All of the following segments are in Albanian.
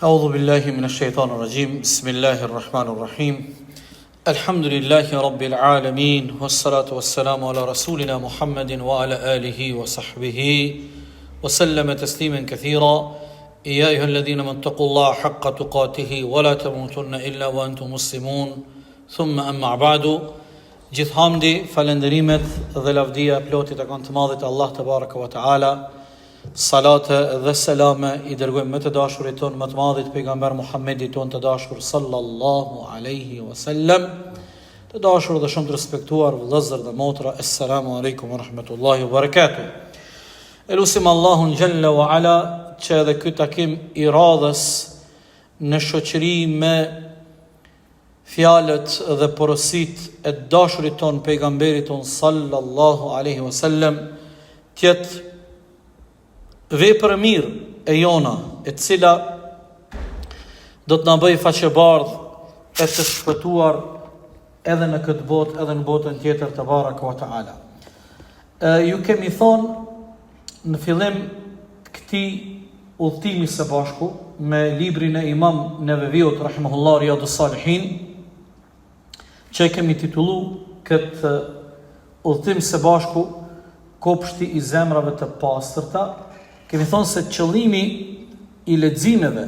أعوذ بالله من الشيطان الرجيم بسم الله الرحمن الرحيم الحمد لله رب العالمين والصلاة والسلام على رسولنا محمد وعلى آله وصحبه وسلم تسليما كثيرا يا أيها الذين من اتقوا الله حق تقاته ولا تموتن إلا وأنتم مسلمون ثم أما بعد gjithhamdi falenderimet dhe lavdia plotit e kanë të madhit Allah te baraka wa taala. Salate dhe selame i dërgojmë më të dashurit ton, më të madhit pejgamber Muhammedit ton të dashur sallallahu alaihi wasallam. Të dashur dhe shumë të respektuar vëllezër dhe motra, assalamu alaikum wa rahmatullahi wa barakatuh. Elusim Allahun xhalla wa ala që edhe ky takim i radhës në shoqëri me fjalët dhe porosit e dashurit ton pejgamberit ton sallallahu alaihi wasallam tjetë vepër e mirë e jona, e cila do të na bëj faqebardh e të shpëtuar edhe në këtë botë, edhe në botën tjetër te baraka wa taala. Ju kemi thonë në fillim të këtij udhëtimi së bashku me librin e Imam Neveviut rahimahullah Riyadus Salihin, që kemi titullu këtë udhëtim së bashku kopshti i zemrave të pastërta. Kemi thonë se qëllimi i leximeve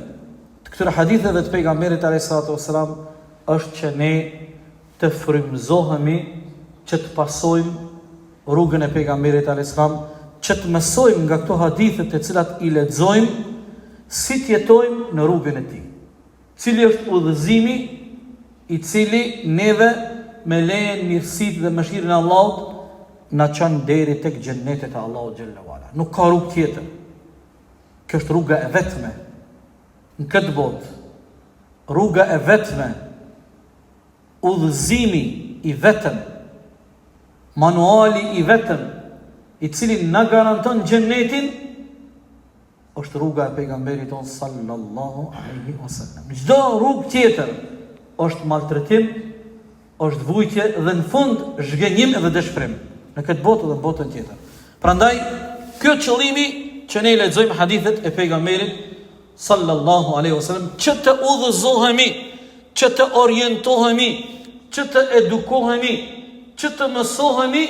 të këtyre haditheve të pejgamberit alayhis salatu wassalam është që ne të frymëzohemi, që të pasojmë rrugën e pejgamberit alayhis salam, që të mësojmë nga këto hadithe të cilat i lexojmë si të jetojmë në rrugën e tij. Cili është udhëzimi i cili neve me lejen, mirësitë dhe mëshirën e Allahut na çon deri tek xhennetet e Allahut xhalla wala. Nuk ka rrugë tjetër. Kjo është rruga e vetme në këtë botë. Rruga e vetme, udhëzimi i vetëm, manuali i vetëm, i cili na garanton xhennetin, është rruga e pejgamberit ton sallallahu alaihi wasallam. Çdo rrugë tjetër është maltretim, është vujtje dhe në fund zhgënjim dhe dëshpërim në këtë botë dhe në botën tjetër. Prandaj, ky qëllimi që ne lexojmë hadithet e pejgamberit sallallahu alaihi wasallam, që të udhëzohemi, që të orientohemi, që të edukohemi, që të mësohemi,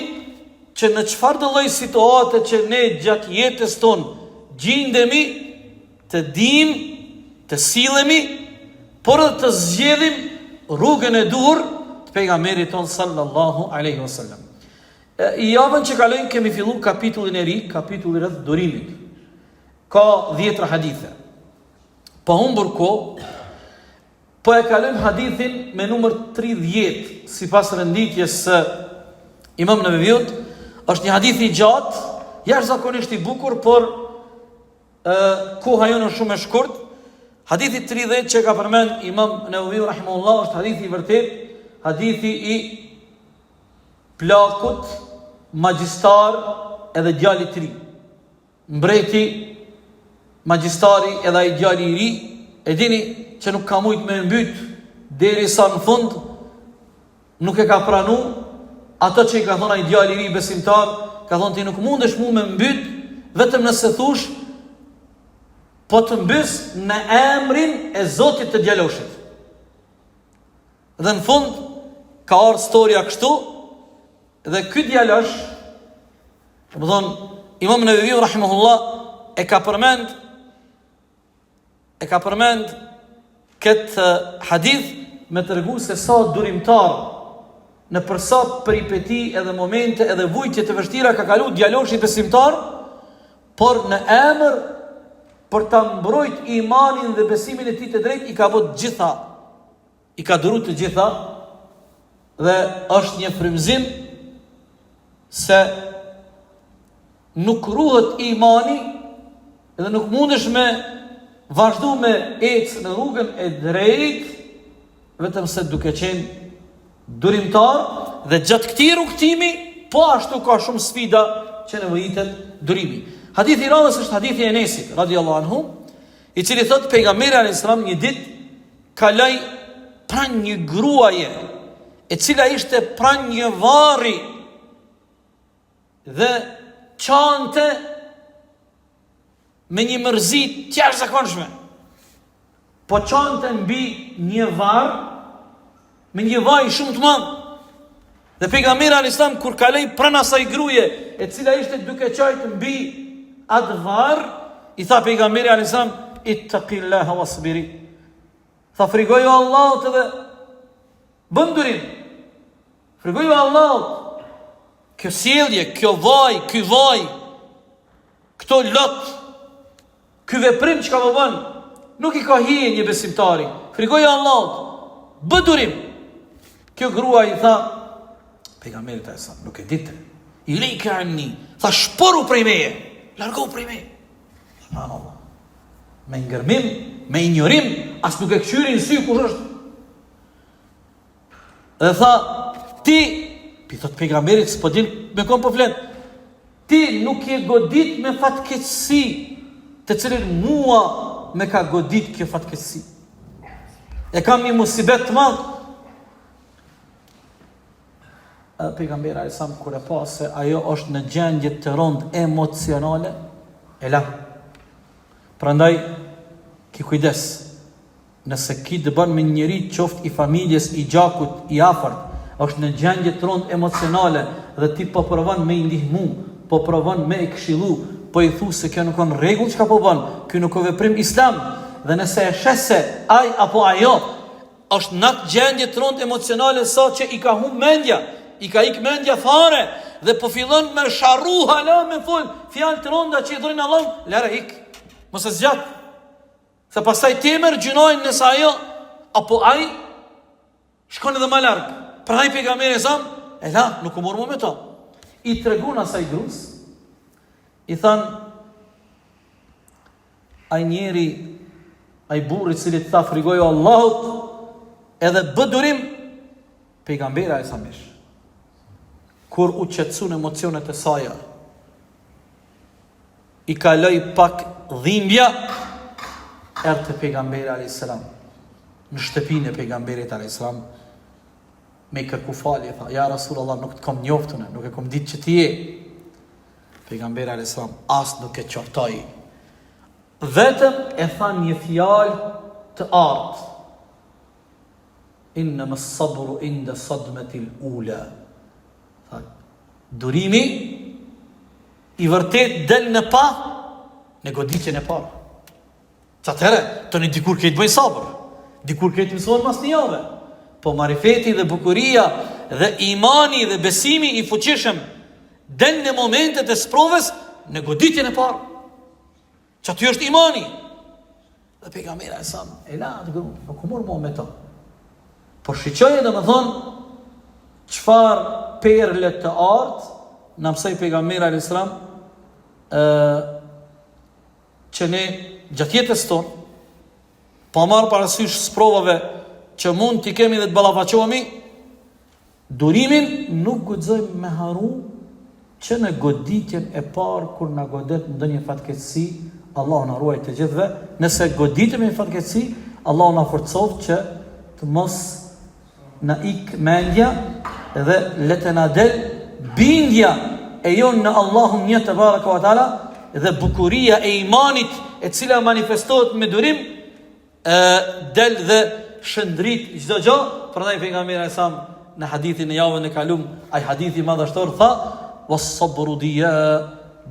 që në çfarë do lloj situate që ne gjatë jetës tonë gjendemi, të dimë, të sillemi, por dhe të zgjedhim rrugën e duhur të pejgamberit ton sallallahu alaihi wasallam. I javën që kalojnë kemi filluar kapitullin e ri, kapitulli rreth durimit. Ka 10 hadithe. Pa humbur kohë, po e kalojmë hadithin me numër 30, sipas renditjes së Imam Neveviut. Është një hadith i gjatë, jashtëzakonisht i bukur, por koha jonë është shumë e shkurt. Hadithi 30 që ka përmend Imam Neveviu rahimahullah është hadithi i vërtet, hadithi i plakut, magjistar edhe djali i ri. Mbreti, magjistari edhe ai djali i ri, e dini që nuk ka mujt me mbyt derisa në fund nuk e ka pranu ato që i ka thonë ai djali i ri besimtar, ka thonë ti nuk mundesh mu me mbyt vetëm nëse thush po të mbys në emrin e Zotit të djaloshit. Dhe në fund ka ardhur storia kështu, dhe ky djalosh, do të thonë Imam Neveviu rahimahullah e ka përmend këtë hadith me tregu se sa durimtar në përsa peripeti edhe momente edhe vujtje të vështira ka kalu djaloshi besimtar, por në emër për ta mbrojt imanin dhe besimin e tij të drejtë i ka bërë gjitha, i ka dhuru të gjitha, dhe është një frymëzim se nuk ruhet imani dhe nuk mundesh me vazhdu me ecë në rrugën e drejtë vetëm se duke qenë durimtar, dhe gjatë këtij rrugtimi po ashtu ka shumë sfida që nevojitet durimi. Hadithi i radhës është hadithi e Enesit radhiyallahu anhu, i cili thotë pejgamberi alayhis salam një ditë kaloi pranë një gruaje e cila ishte pranë një varri dhe qante me një mërzi të jashtëzakonshme. po qante mbi një varr me një vaj shumë të madh. Dhe pejgamberi alayhis salam kur kaloi pranë asaj gruaje, e cila ishte duke qajtë mbi atë varr, i tha pejgamberi alayhis salam, ittaqillaha wasbiri. Tha frigoju Allahut edhe bëndurin. Frigoju Allahut. Kjo sjellje, kjo vaj, ky vaj, këto lot, ky veprim që ka më bën, nuk i ka hije një besimtari. Frigoju Allahut. Bëndurim. Kjo grua i tha pejgamberit e sa, nuk e ditë. I lejke anni. Tha shporu prej meje. Largohu prej meje. Subhanallah. Me ngërmim, me ignorim, as nuk e këshyri në sy kush është. Dhe tha, ti, pi thot pejgamberit, s'po din me kom po flet, ti nuk je godit me fatkeqësi, të cilin mua me ka godit kjo fatkeqësi. E kam një musibet të madh. Pejgamberi alayhis salam kur e pa se ajo është në gjendje të rëndë emocionale, e la. Prandaj ki kujdes. Nëse ki të bën me njëri qoftë i familjes, i gjakut, i afërt, është në gjendje të rëndë emocionale dhe ti po provon me i ndihmu, po provon me i këshillu, po i thu se kjo nuk kanë rregull çka po bën, kjo nuk ka veprim islam, dhe nëse e shes se ai apo ajo është në gjendje të rëndë emocionale sa që i ka humbur mendja, i ka ik mendja fare dhe po fillon me sharru hala me fol fjalë të rënda që i thonë Allah, lere ik. Mos e zgjat. Se pastaj temer gjynojnë nëse ajo apo ai shkon edhe më larg. Prandaj pejgamberi sa e la, nuk u morëm me to. I tregon asaj grus. I than ai njeri, ai burri i cili tha frigoju Allahut edhe bë durim, pejgamberi ai sa mish. Kur u qetësun emocionet e saja, i kaloi pak dhimbja, erdhi te pejgamberi alayhis salam, në shtëpinë e pejgamberit alayhis salam, me kërku falje, tha, ja Rasulullah, nuk të kam njoftun, nuk e kam ditë që ti je. Pejgamberi alayhis salam as nuk e qortoi. Vetëm e tha një fjalë të artë. Innama as-sabru inda sadmati al-ula. Durimi i vërtet del në pa në goditjen e parë. Çatëre, tani dikur këtë bëj sabër, dikur këtë mëson mas një javë. Po marifeti dhe bukuria dhe imani dhe besimi i fuqishëm del në momentet e sprovës në goditjen e parë. Që aty është imani. Dhe pejgamberi sa e la atë grup, nuk u mor me to. Po shiqoje dhe më thonë çfarë perle të artë, në mësej pejgamberi alayhis salam që ne gjatë jetës tonë, pa marrë parasysh sprovave që mund t'i kemi dhe të ballafaqohemi, durimin nuk guxojmë me haru që në goditjen e parë kur na godet ndonjë fatkeqësi, Allahu na ruaj të gjithëve. Nëse goditemi në fatkeqësi, Allahu na forcoft që të mos na ik mendja dhe le të na del bindja e jonë në Allahun një te baraka wa taala dhe bukuria e imanit e cila manifestohet me durim del dhe shëndrit çdo gjë. Prandaj pejgamberi sa në hadithin e javën e kalum, ai hadithi madhështor tha was-sabru diya,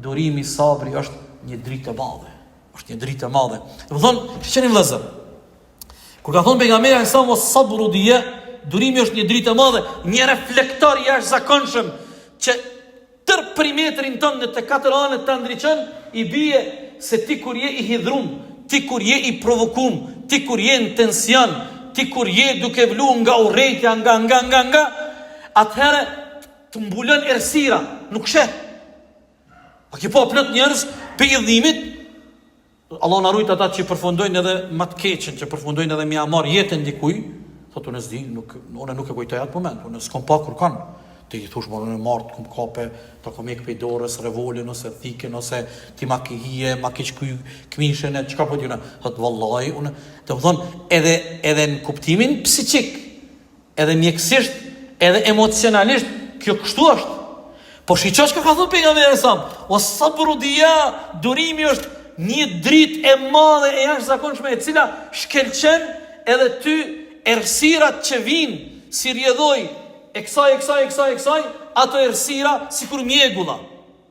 durimi, sabri është një dritë e madhe. Është një dritë e madhe. Do thonë, çeni vëllazër. Kur ka thonë pejgamberi sa was-sabru diya, durimi është një dritë e madhe, një reflektor jashtëzakonshëm që tër perimetrin tonë në të katër anët të ndriçon, i bie se ti kur je i hidhrum, ti kur je i provokum, ti kur je në tension, ti kur je duke vlu nga urrejtja, nga, atëherë të mbulon errësira, nuk sheh. A ki po plot njerëz pe idhimit, Allah na rujt ata që përfundojnë edhe më të keqen, që përfundojnë edhe mja marr jetën dikuj, thotë unë s'di, unë nuk e kujtoj atë moment, unë s'kam pa kur kanë. Ti i thosh morën e martë, kum kape, ta kom ek për dorës, revolin, ose thiken, ose ti ma ki hije, ma ki qkuj këmishën e qka po t'june. Thotë vallaj, unë, të më thonë, edhe në kuptimin psiqik, edhe mjekësisht, edhe emocionalisht, kjo kështu është. Po shiqo që ka thonë pejgamberi sa, o sabru diya, durimi është një dritë e madhe e jashtëzakonshme e cila shkelqen edhe ty errësirat që vinë si rjedhoj e kësaj, ato errësira sikur mjegulla.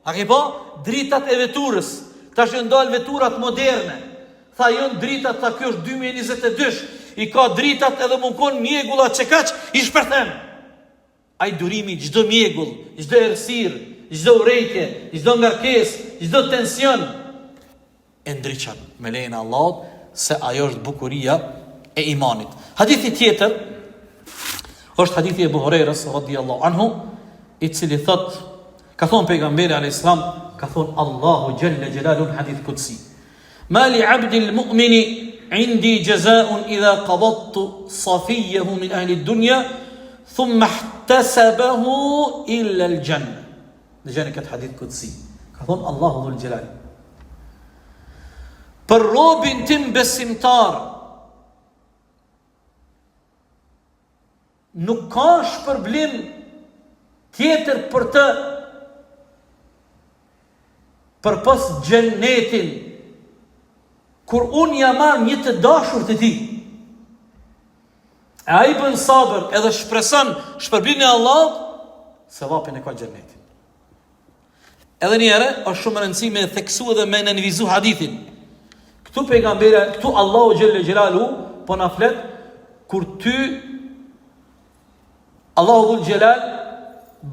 A ke pa? Dritat e veturës. Tash janë dalë veturat moderne. Tha janë dritat, tha kjo është 2022. I ka dritat edhe munkon mjegulla që kaq i shpërthen. Ai durimi çdo mjegull, çdo errësirë, çdo urrejtje, çdo ngarkesë, çdo tension e ndriçon me lejen e Allahut se ajo është bukuria e imanit. Hadithi tjetër është hadithi e Abu Hurairës radhiyallahu anhu, i cili thot, ka thonë pejgamberi alayhis salam, ka thonë Allahu jalla jalaluhu hadith qudsi. Ma li 'abdi al-mu'mini 'indi jazaa'un idha qabadtu safiyahu min ahli ad-dunya thumma ihtasabahu illa al-jannah. Dëgjoni këtë hadith qudsi. Ka thonë Allahu dhul jalal, për robin tim besimtar nuk ka shpërblim tjetër për të përpos xhennetin kur unë ja marr një të dashur të tij. E ai bën sabër edhe shpreson shpërblimin e Allahut, sevapin e ka xhennetin. Edhe një herë është shumë rëndësi me theksu dhe me nënvizu hadithin. Këtu pejgamberi, këtu Allahu xhelle xhelalu po na flet kur ty Allahu dhul xhelal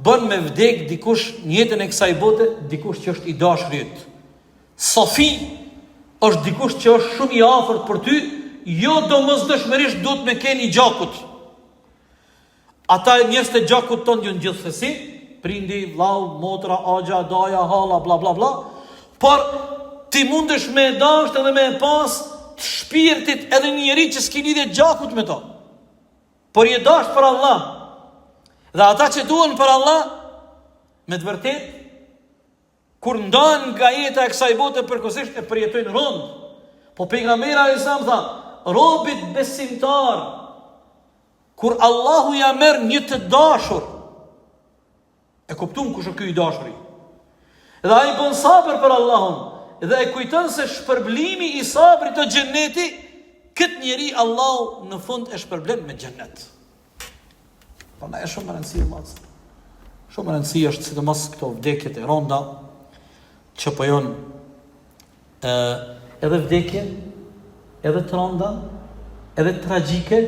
bën me vdek dikush në jetën e kësaj bote, dikush që është i dashur yt. Safi është dikush që është shumë i afërt për ty, jo domosdoshmërisht duhet me keni gjakut. Ata njerëz të gjakut tonë janë gjithsesi, prindi, vllau, motra, axha, daja, hala, bla bla bla, por ti mundesh me dashur edhe me pas të shpirtit edhe një njeri që s'ki lidhje gjakut me to, por je dashur për Allah. Dhe ata që duhen për Allah, me të vërtet, kur ndan nga jeta e kësaj bote përkohësisht e përjetojnë rond. Po pejgamberi alayhis salam tha, robit besimtar, kur Allahu ja merr një të dashur, e kupton kush është ky i dashuri. Dhe ai bën sabër për Allahun, dhe e kujton se shpërblimi i sabrit të xheneti, këtë njeri Allahu në fund e shpërblen me xhennet. Përna e shumë rëndësi mas. Shumë rëndësi është sidomos këto vdekjet e ronda që po janë edhe vdekje, edhe të ronda, edhe tragjike,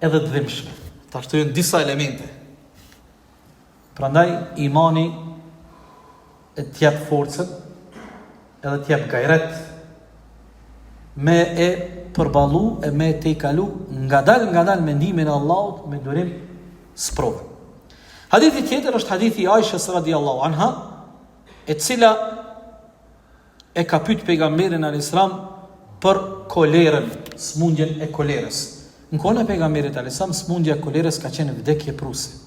edhe të dhimbshme. Tash janë disa elemente. Prandaj imani e t'jap forcën, edhe t'jap gajret me e përballu e me te i kalu ngadal mendimin e Allahut me durim sprovë. Hadithi tjetër është hadithi Aishës radhiyallahu anha, e cila e ka pyet pejgamberin alayhis salam për kolerën, smundjen e kolerës. Në kohën e pejgamberit alayhis salam smundja e kolerës ka qenë vdekje pruse,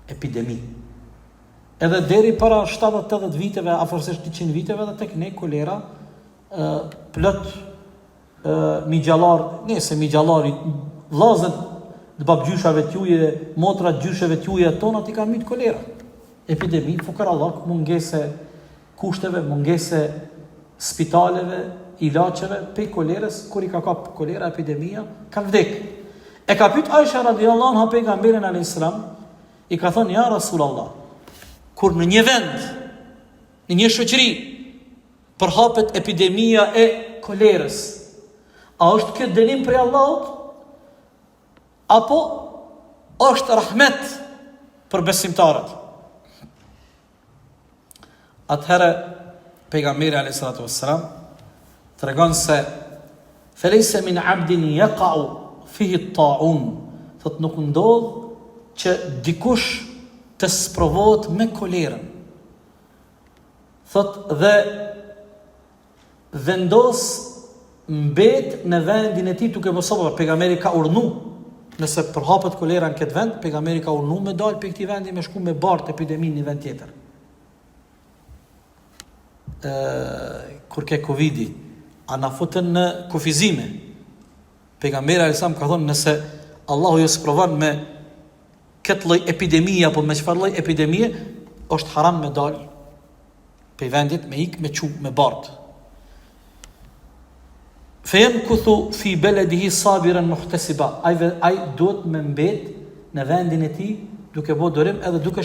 epidemi. Edhe deri para 70-80 viteve, afërsisht 100 viteve, dhe tek ne kolera plot migjallar, nëse migjallarit, vllazët të babgjyshave t'juje, motra gjyshave t'juje tona t'i kanë myt kolera. Epidemi, fukarallak, mungese kushteve, mungese spitaleve, ilaçeve, pe kolerës, kur i ka kap kolera, epidemia, kanë vdek. E ka pyet Aisha radhiyallahu anha pejgamberin alayhis salam, i ka thënë ja Rasulullah, kur në një vend, në një shoqëri, përhapet epidemia e kolerës, a është kjo dënim prej Allahut? Apo është rahmet për besimtarët? Atëherë pejgamberi alayhis salatu wassalam tregon se felejse min abdin yaqa'u fihi at-ta'un, thot nuk ndodh që dikush të sprovohet me kolerën. Thot dhe vendos mbet në vendin e tij duke mos sabër. Pejgamberi ka urnu, nëse përhapet kolera në këtë vend, pejgamberi ka urnu me dal për këtij vendi me shku me bart epidemin në vend tjetër. Kur ke Covidi, a na futën në kufizime. Pejgamberi alayhis salam ka thonë, nëse Allahu ju sprovon me këtë lloj epidemie apo me çfarë lloj epidemie, është haram me dal pe vendit, me ik, me çu, me bart. Fayamkuthu fi baladihi sabiran muhtasiba. Ai duhet me mbet në vendin e tij duke bërë durim edhe duke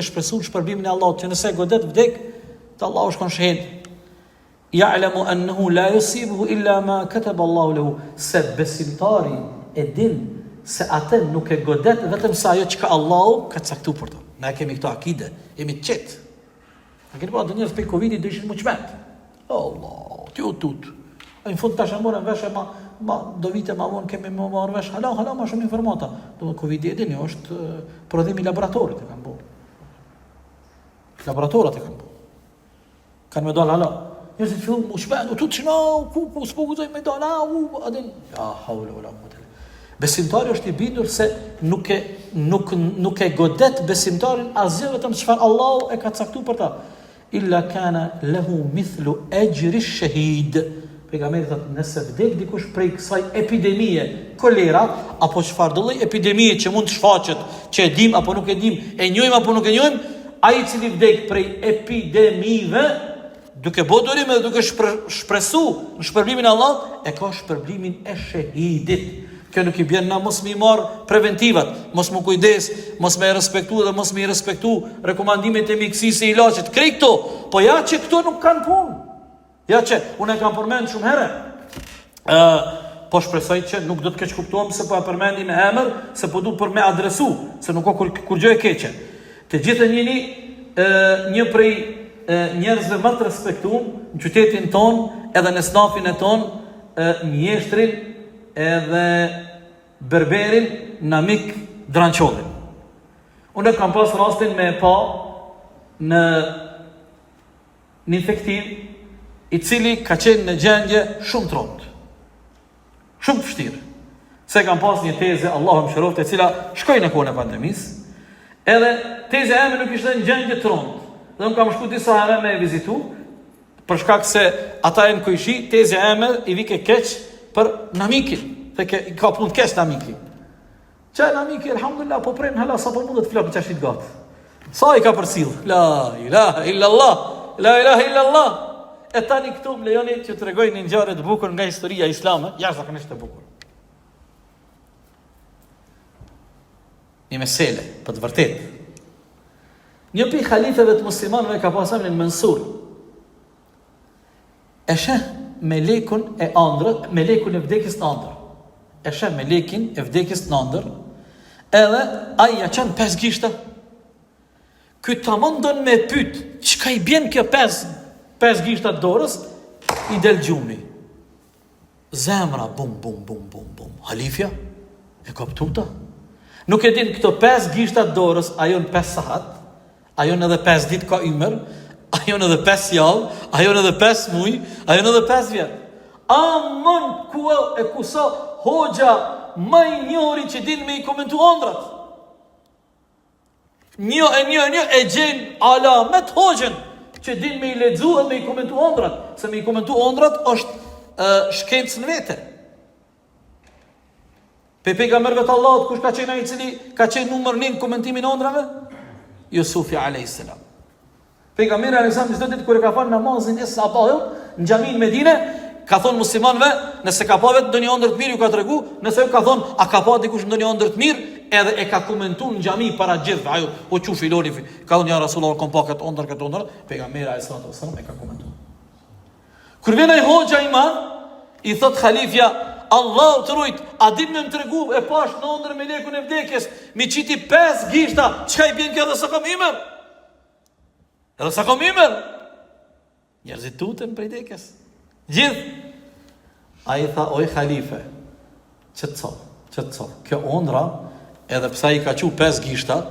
shpresuar shpërblimin e Allahut, që nëse godet vdek, te Allahu shkon shëhet. Ya'lamu annahu la yusibuhu illa ma kataba Allahu lahu. Se besimtari e din se atë nuk e godet vetëm sa ajo që Allahu ka caktuar për ta. Na kemi këto akide, jemi të qetë. A keni pa do njerëz pe Covidit do ishin më çment. Allah, ti u tut. Në fund tash morën vesh do vite më vonë kemi më marrë vesh hala më shumë informata. Do Covidi edeni është prodhim i laboratorit e kanë bërë. Laboratorat e kanë bërë. Kanë me dal hala. Njerëzit fillon më shpejt, tut çno, ku s'po guzoj me dal, adin. Ja haula wala quwwata. Besimtari është i bindur se nuk e godet besimtarin asgjë vetëm çfarë Allahu e ka caktuar për ta. Illa kana lahu mithlu ajri ash-shahid. Pejgamberi thotë, nëse vdek dikush prej kësaj epidemie, kolera apo çfarë do lloj epidemie që mund të shfaqet, që e dim apo nuk e dim, e njohim apo nuk e njohim, ai i cili vdek prej epidemive, duke bodurim dhe duke shpresu në shpërblimin e Allahut, e ka shpërblimin e shahidit. Kjo nuk i bjen na mos më marr preventivat, mos më kujdes, mos më respektu dhe mos më respektu rekomandimet e mjekësisë së ilaçit. Krejt këto, po ja që këto nuk kanë punë. Ja që unë e kam përmend shumë herë. Po shpresoj që nuk do të keq kuptohem se po e përmendi me emër, se po du për me adresu, se nuk ka kur gjë e keqe. Të gjithë njëni një prej njerëzve më të respektuar në qytetin ton, edhe në snafin e ton, mjeshtrin edhe berberin Namik Drançollin. Unë kam pas rastin me pa në infektiv i cili ka qenë në gjendje shumë trontë, shumë të vështirë. Se kam pas një teze, Allahu më shëroft, e cila shkoi në kohën e pandemisë, edhe teze eme nuk ishte në gjendje trontë. Dhe unë kam shku disa herë me vizitu, për shkak se ata e në kujshi, teze eme i vike keq për Namikin, dhe ka punë keq Namiki. Që Namiki, alhamdulillah, po prejnë hala sa po mundet të flakë qashit gatë. Sa i ka përsill? La ilaha illallah, la ilaha illallah. E tani këtu më lejoni që të regoj një ngjarje të bukur nga historia islame, jashtëzakonisht e bukur. Një mesele, për të vërtet. Një pi halifeve të muslimanëve ka pas emrin Mansur. E sheh melekun e ëndër, melekun e vdekjes në ëndër. E sheh melekin e vdekjes në ëndër, edhe ai ja çon 5 gishta. Ky tamam don me pyet, çka i bën kjo 5 gishta dorës, i del gjumi. Zemra, bum. Halifja, e kaptuta. Nuk e din këto 5 gishta dorës, ajo në 5 sahat, ajo në edhe 5 dit ka ymer, ajo në edhe 5 javë, ajo në edhe 5 muj, ajo në edhe 5 vjetë. Amon e kusa hoxha më i njëri që din me i komentu ëndrat. Një e gjen alamet hoxhen, që din me i lexu dhe me i komentu ëndrat, se me i komentu ëndrat është shkencë në vete. Pejgamberëve të Allahut kush ka qenë ai i cili ka qenë numër 1 në komentimin e ëndrave? Yusufi alayhis salam. Pejgamberi alayhis salam çdo ditë kur e ka falë namazin e sabahut në xhamin Medine, ka thonë muslimanëve, nëse ka pa vetë ndonjë ëndër të mirë ju ka tregu, nëse ka thonë a ka pa dikush ndonjë ëndër të mirë, edhe e ka komentuar në xhami para gjithëve, ajo o çu filoni, ka thonë ja Rasulullah kom pa këtë ëndër, pejgamberi alayhis salam e ka komentuar. Kur vjen ai hoxha iman, i thot halifja, Allah të rujt, a din me më të regu e pash në ëndër me lekun e vdekjes, mi qiti 5 gishta, qka i bjen kjo dhe sa kom imer? Edhe sa kom imer? Njerëzit tutën për i dekjes. Gjithë. A i tha, oj khalife, që të co, kjo ëndra, edhe pësa i ka qu 5 gishta,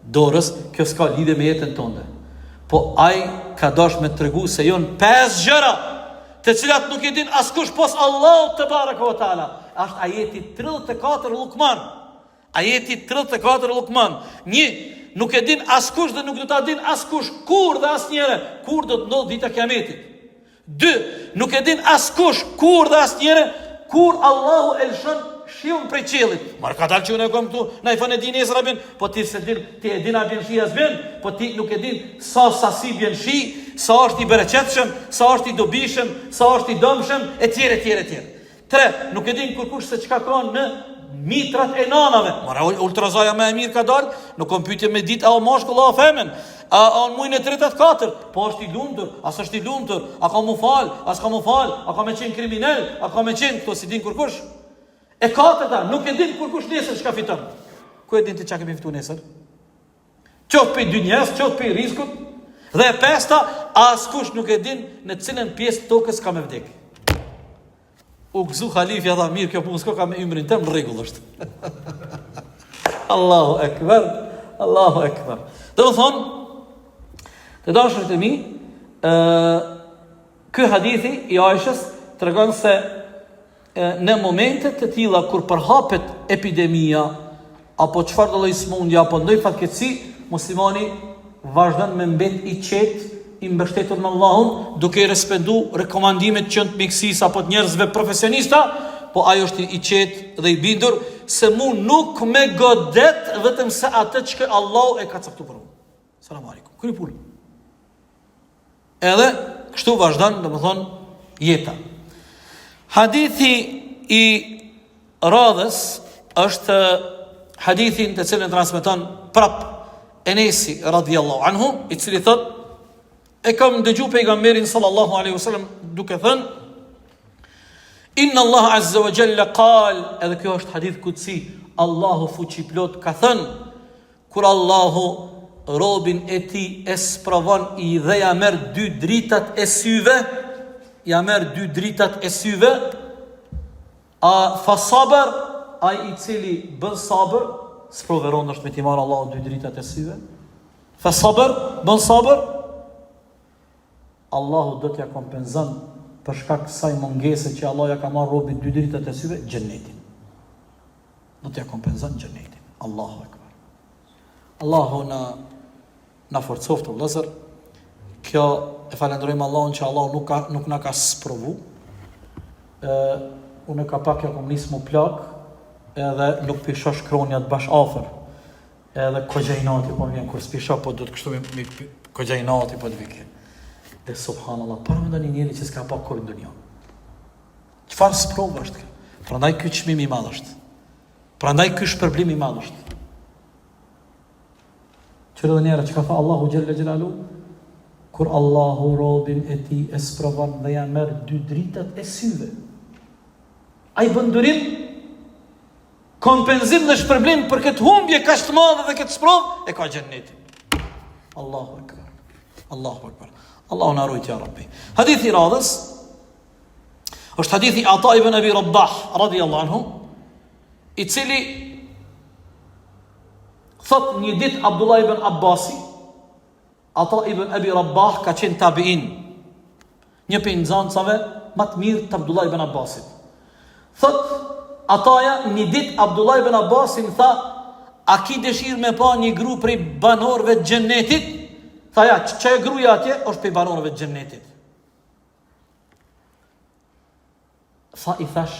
dorës, kjo s'ka lidhe me jetën tënde. Po ai ka dash me të regu se jonë 5 gjëra, të cilat nuk i din askush pos Allahu te baraka ve taala. Është ajeti 34 Luqman. Ajeti 34 Luqman. 1. Nuk e din askush dhe nuk do ta din askush kur dhe asnjëherë kur do të ndodh dita e Kiametit. 2. Nuk e din askush kur dhe asnjëherë kur Allahu e lëshon shiun prej qiellit. Mar ka dalë që unë kom këtu, na i fanë din Ezra bin, po ti se din, ti e din a bën shi as bën, po ti nuk e din sa sasi bën shi, sa është i bereqetshëm, sa është i dobishëm, sa është i dëmshëm, etj. 3. Nuk e din kurkush se çka ka në mitrat e nanave. Mora ultrazaja më e mirë ka dalë, nuk kam pyetje me ditë a o mashkull a femën. A në muajin e 34, po është i lumtur, as është i lumtur, a ka mu fal, as ka mu fal, a ka me qenë kriminal, a ka me qenë këto si din kurkush. E 4. Nuk e din kurkush nesër çka fiton. Ku e din ti çka kemi fituar nesër? Qoftë për dynjes, qoftë për rizkut. Dhe e 5. Askush nuk e din në cilën pjesë tokës ka me vdek. U gëzu halifja dha mirë kjo punë s'ka ka me ymrin tëm rregull është. Allahu ekber, Allahu ekber. Do të thonë, të dashurit e mi, ky hadithi i Aishës tregon se në momentet të tilla kur përhapet epidemia apo çfarë do lloj smundje apo ndonjë fatkeqësi, muslimani vazhdon me mbet i qetë, i mbështetur në Allahun, duke respektu rekomandimet që të mjekësisë apo të njerëzve profesionista, po ajo është i qetë dhe i bindur se mu nuk me godet vetëm se atë që Allahu e ka caktuar për mua. Selam aleikum. Kry punë. Edhe kështu vazhdon, domethënë, jeta. Hadithi i radhës është hadithin të cilën transmeton prap Enesi radhiyallahu anhu, i cili thotë e kam dëgju pejgamberin sallallahu alaihi wasallam duke thënë Inna Allah azza wa jalla qal, edhe kjo është hadith kutsi, Allahu fuqiplot ka thënë kur Allahu robin e tij e sprovon i dhe ja merr 2 dritat e syve, a fa sabër, ai i cili bën sabër, sproveron është me t'i marrë Allahu 2 dritat e syve, fa sabër, bën sabër, Allahu do t'ja kompenzon për shkak kësaj mungese që Allah ja ka marrë robit 2 dritat e syve, xhenetin. Do t'ja kompenzon xhenetin. Allahu akbar. Allahu na forcoft vëllazër. Kjo e falenderojmë Allahun që Allahu nuk na ka sprovu. Unë ka pak ja kom nis mu plak, edhe nuk pishosh kronjat bash afër. Edhe kogjajnati po vjen kur spisha, po do të kështu me kogjajnati po të vjen. Dhe subhanallah, para me ndonjë njeri që s'ka pa kur në dunja. Çfarë sprovë është kjo? Prandaj ky çmim i madh është. Prandaj ky shpërblim i madh është. Çfarë do njëra që ka fa Allahu xhalla xhelalu? Kur Allahu robin e tij e sprovon dhe ja merr 2 dritat e syve. Ai bën durim kompenzim dhe shpërblim për këtë humbje kaq të madhe dhe këtë sprovë e ka xhenetin. Allahu akbar. Allahu akbar. Allahu na rujt ya Rabbi. Hadithi radhës është hadithi Ata ibn Abi Rabah radhiyallahu anhu, i cili thot një ditë Abdullah ibn Abbasi, Ata ibn Abi Rabah ka qenë tabiin, një prej nxënësave më të mirë të Abdullah ibn Abbasit. Thot Ataja një ditë Abdullah ibn Abbasin tha, a ki dëshirë me pa një gru prej banorëve të xhennetit? Tha ja, që e gruja atje është prej banorëve të xhennetit. Tha i thash,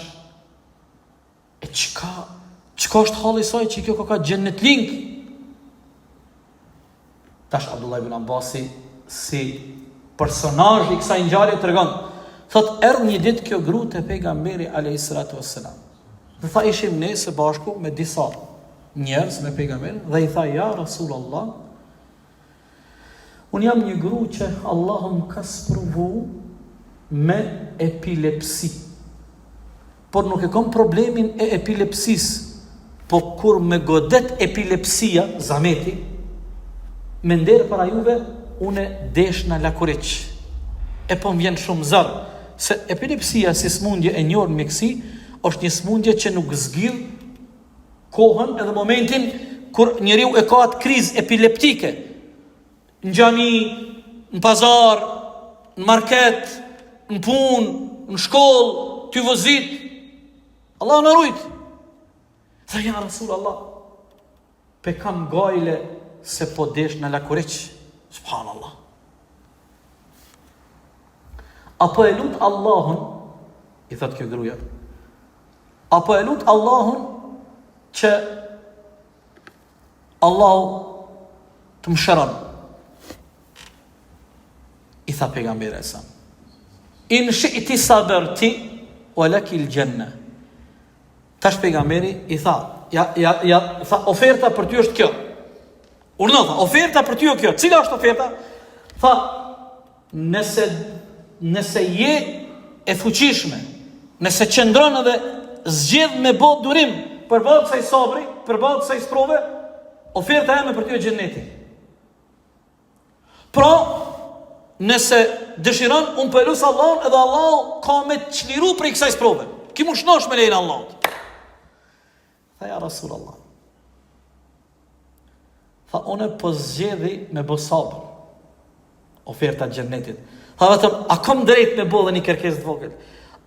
e çka është halli i saj që kjo ka xhennet link? Tash Abdullah ibn Abbasi si personazh i kësaj ngjarje tregon, thot erdhi një ditë kjo gru te pejgamberi alayhis salatu wassalam. Dhe tha ishim ne së bashku me disa njerëz me pejgamberin dhe i tha ja Rasulullah, unë jam një gru që Allahu më ka sprovu me epilepsi. Por nuk e kam problemin e epilepsis, po kur me godet epilepsia, zameti, me nderë para juve, une desh në lakureq. E po më vjen shumë zarë, se epilepsia si smundje e njërë mjekësi, është një smundje që nuk zgjidh kohën edhe momentin kur njeriu e ka atë krizë epileptike. Në xhami, në pazar, në market, në punë, në shkollë, ty vozit. Allah në rujt. Tha ja Rasul Allah, pe kam gajle se po desh në lakureq. Subhanallah. Apo e lut Allahun, i thot kjo gruja, apo e lut Allahun që Allahu të më shëron. I tha pejgamberi sa, in shi'ti saberti wa lakil janna. Tash pejgamberi i tha, tha, oferta për ty është kjo. Urdhëron, oferta për ty është kjo. Cila është oferta? Tha, nëse je e fuqishme, nëse qëndron edhe zgjedh me bot durim përballë kësaj sabri, përballë kësaj sprove, oferta ime për ty është xheneti. Pra, nëse dëshiron, unë pelus Allahun edhe Allah ka me të çliru për kësaj sprove. Ki mu shnosh me lejnë Allahut. Tha, ja Rasul Allah. Tha, une po zgjedhi me bo sabër. Oferta xhennetit. Tha vetëm, a kom drejt me bo dhe një kërkesë të vogël?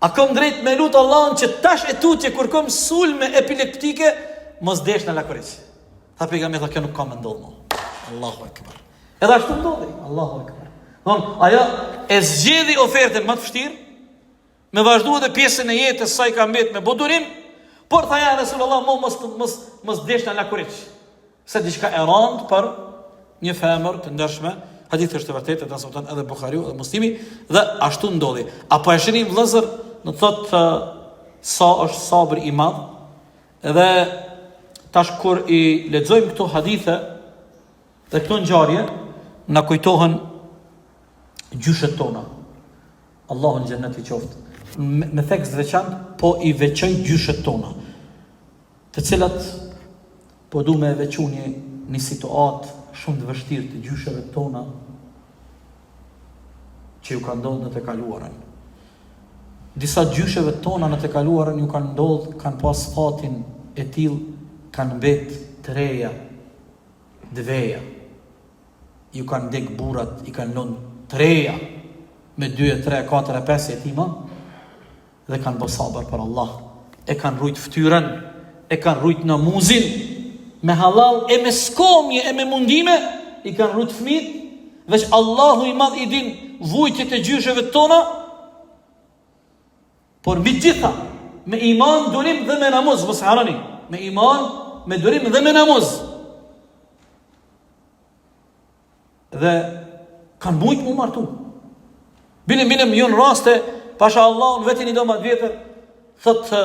A kom drejt me lutë Allahun që tash e tutje kur kom sulme epileptike, mos desh në lakuriç. Tha pejgamberi, tha, kjo nuk ka me ndodhë mo. Allahu akbar. Edhe ashtu ndodhi. Allahu akbar. Aja e zgjedhi ofertën më të vështirë, me vazhdu edhe pjesën e jetës sa i ka mbet me bodurim, por tha, ja Rasulullah, mos desh në lakuriç. Se diçka e rëndë për një femër të ndershme, hadith është e vërtetë, transmeton edhe Buhariu dhe Muslimi, dhe ashtu ndodhi. Apo e shihni vëllezër, në thotë sa është sabri i madh, edhe tash kur i lexojmë këto hadithe dhe këto ngjarje, na kujtohen gjyshet tona. Allahu në xhennet i qoftë. Me theks veçantë, po i veçoj gjyshet tona, të cilat po du me veçu një situatë shumë të vështirë të gjysheve tona që ju ka ndodhur në të kaluarën. Disa gjysheve tona në të kaluarën ju kanë ndodhur, kanë pas fatin e tillë, kanë mbet të reja, dveja. Ju kanë dek burrat, i kanë lënë të reja me 2, 3, 4, 5 jetima dhe kanë bërë sabër për Allah. E kanë rujt fytyrën, e kanë rujt namuzin, me halal e me skomje e me mundime, i kanë rujt fëmijët, veç Allahu i madh i din vujtjet e gjysheve tona, por mbi gjitha, me iman, durim dhe me namuz, mos harani, me iman, me durim dhe me namuz. Dhe kanë mujt mu martu. Bilim jonë raste, pasha Allah, në vetin i do matë vjetër, thëtë,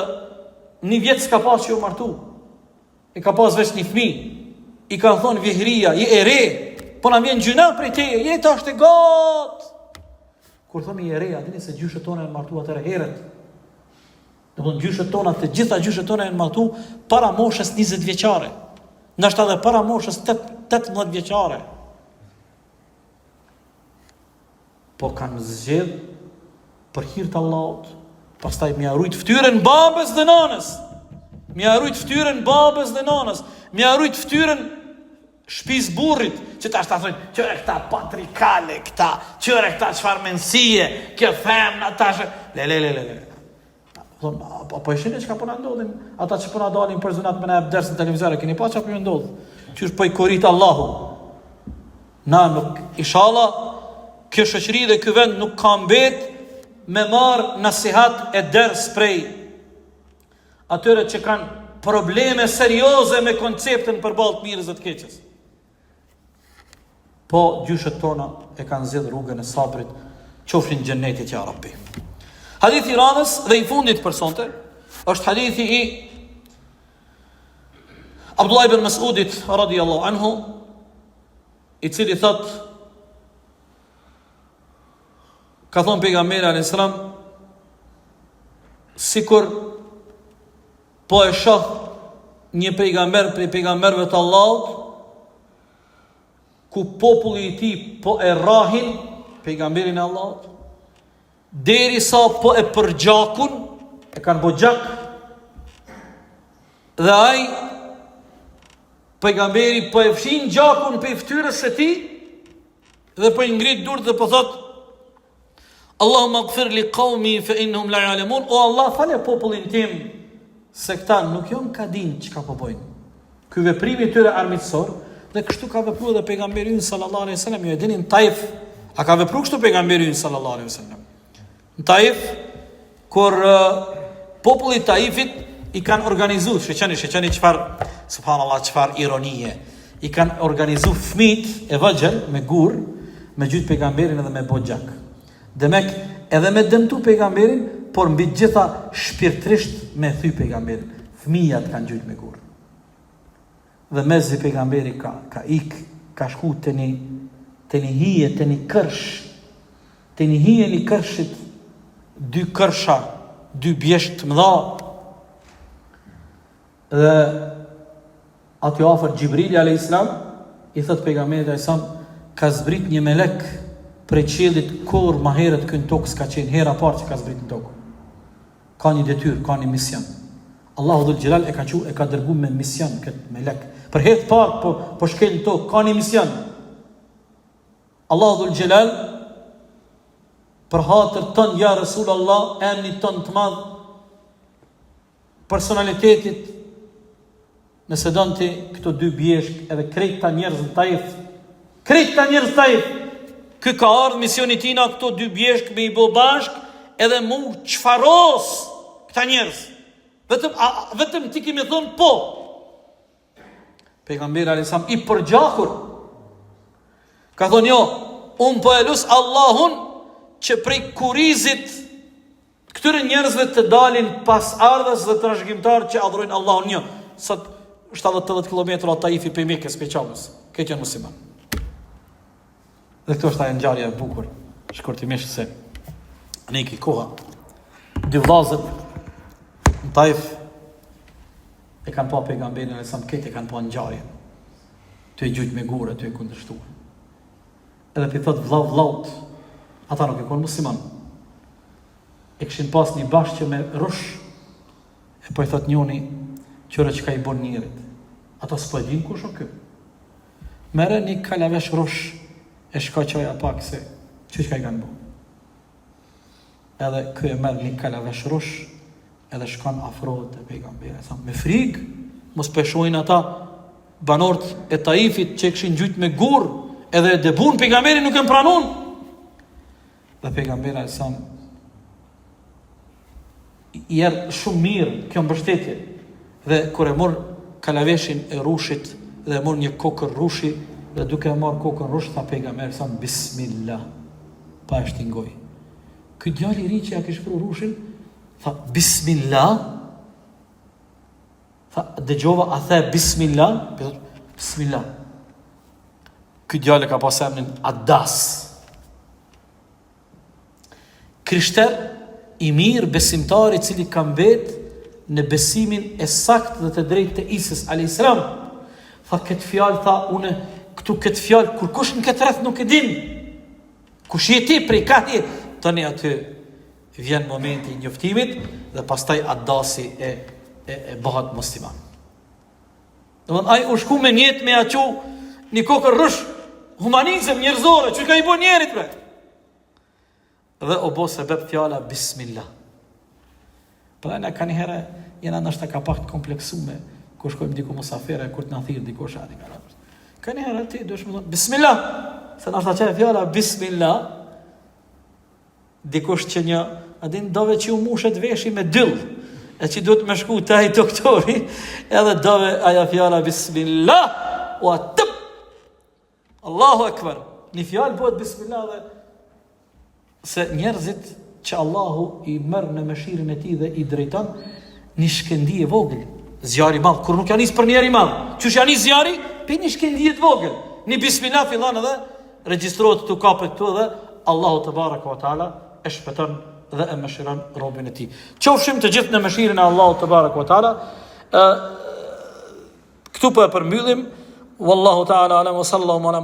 një vjetë s'ka pas që ju martu. I ka pas veç një fmi. I ka thonë vjehria, je e re, po na vjen gjuna prej teje, je ta është e gatë. Kur thonë i e re, a dini se gjyshet tona e në martu atër e heret. Dhe thonë gjyshet tona, të gjitha gjyshet tona e në martu, para moshës 20 vjeqare. Nështë edhe para moshës 18 vjeqare. Po kanë zgjedh për hir të Allahut, pastaj më harrujt fytyrën babës dhe nanës. Më harrujt fytyrën babës dhe nanës. Më harrujt fytyrën shtëpis burrit, që tash ta thonë, "Çore këta patrikale këta, çore këta çfarë mensie, kjo femna tash." Le. Po e shihni çka po na ndodhin, ata që po na dalin për zonat me na abders në televizor, keni pa çfarë po ndodh? Qysh po i korrit Allahu. Na nuk inshallah kjo shoqëri dhe ky vend nuk ka mbet me marr nasihat e ders prej atyre që kanë probleme serioze me konceptin përballë të mirës dhe të keqes. Po gjyshet tona e kanë zgjedhur rrugën e sabrit, qofshin xhennetit ya Rabbi. Hadithi i radhës dhe i fundit për sonte është hadithi i Abdullah ibn Mas'udit radhiyallahu anhu, i cili thot, ka thonë pejgamberi alayhis salam, sikur po e shoh një pejgamber prej pejgamberëve të Allahut, ku populli i tij po e rrahin pejgamberin e Allahut, derisa po e përgjakun, e kanë bo gjak, dhe ai pejgamberi po e fshin gjakun pe fytyrës së tij dhe po i ngrit durt dhe po thot, Allahumma ighfir li qaumi fa innahum la ya'lamun. O Allah, falë popullin tim, se këta nuk janë ka din çka po bojnë. Ky veprim i tyre armiqësor, dhe kështu ka vepruar edhe pejgamberi sallallahu alaihi wasallam. Ju e dini në Taif, a ka vepruar kështu pejgamberi sallallahu alaihi wasallam? Në Taif, kur populli i Taifit i kanë organizuar, sheqeni çfarë, subhanallahu, çfarë ironie. I kanë organizuar fëmijët e vëgjël me gur me gjyt pejgamberin edhe me bo gjak. Demek edhe me dëmtu pejgamberin, por mbi gjitha shpirtrisht me thy pejgamberin. Fëmijat kanë gjyt me gur. Dhe mezi pejgamberi ka ik, ka shku të një hije, të një kërsh, të një hije një kërshit, 2 kërsha, 2 bjesht të mëdha. Dhe aty afër Gjibrili a.s. i thot pejgamberit a.s. ka zbrit një melek prej qiellit kur ma herët kënë tokë s'ka qenë, hera parë që ka zbrit në tokë. Ka një detyrë, ka një mision. Allahu Dhul Gjelal e ka dërgu me mision këtë melek. Për herë parë po shkel në tokë, ka një mision. Allahu Dhul Gjelal për hatër tënë, ja Rasul Allah, emni tënë të madhë, personalitetit, nëse donë ti këto 2 bjeshk edhe krejt ta njerëz në Taif, kë ka ardhë misioni tina këto 2 bjeshk me i bo bashk edhe mu qfaros këta njerëz. Vetëm ti kemi thonë po. Pejgamberi a.s. i përgjakur ka thonë jo, unë po e lus Allahun që prej kurizit këtyre njerëzve të dalin pas ardhës dhe trashëgimtar që adhurojnë Allahun një. Sot 70-80 km a Taifi për Mekës, për Qamës. Këtë janë musliman. Dhe këto është ajo ngjarje e bukur, shkurtimisht se ne ki koha. 2 vllazër në Taif e kanë pa pejgamberin e sa këtë e kanë pa ngjarje. Ty e gjujt me gurë, ty e kundërshtuar. Edhe pi thot vllaut, ata nuk e konë musliman. E këshin pas një bashkë me rush, e po i thot njoni, qëre që ka i bon njerit. Ata s'po e din kush o kë. Mere një kalavesh rush, e shka qoja pak se, që ka i kanë bo. Edhe kë e merë një kalavesh rush, edhe shkan afrohet e pejgamberi. Me frikë, mos peshojnë ata banorët e Taifit që këshin gjujt me gur, edhe e debun pejgamberi nuk e më pranun. Dhe pejgamberi e sa i erë shumë mirë kjo mbështetje. Dhe kur e mor kalaveshin e rushit dhe e mor një kokër rushi, dhe duke e mor kokën rush, tha pejgamberi sa bismillah, pa e shtingoj. Ky djali i ri që ja ke shkru rushin, tha bismillah, tha dëgjova, a the bismillah, bismillah. Ky djali ka pas emrin Adas. Krishter i mirë, besimtar i cili ka mbet në besimin e sakt dhe të drejtë të Isës a.s. Tha këtë fjalë, tha une këtu këtë fjalë, kur kush në këtë rreth nuk e din, kush jeti prej ka je, tani aty vjen momenti i njoftimit dhe pastaj Adasi e bëhat musliman. Domthon ai u shku me njet me aqu një kokër rrush humanizëm njerëzore, që ka i bo njerit bre. Dhe o bo sebeb fjala bismillah. Pra na ka një herë jena nështë ka pak të kompleksume, kur shkojmë diku musafire, kur të në thirë diku shari. Ka një herë ti duhesh me thonë bismillah, se nështë ta qenë fjala bismillah, dikush që një, adin dove që u mushet veshi me dyll, e që duhet me shku taj doktori, edhe dove aja fjala bismillah, u atëp, Allahu Akbar, një fjallë bëhet bismillah dhe, se njerëzit që Allahu i mërë në mëshirin e ti dhe i drejton, një shkendi e vogël, zjari madh, kur nuk janis për njeri madh, qësh janis zjari, për një shkendi e vogël, një bismillah fillan edhe, regjistrohet të kapet këtu dhe, Allahu të baraka wa ta'ala, e shpëton dhe e mëshiron robën e tij. Qofshim të gjithë në mëshirën e Allahut te baraka ve taala. Këtu po e përmbyllim. Wallahu ta'ala alam wa sallallahu ala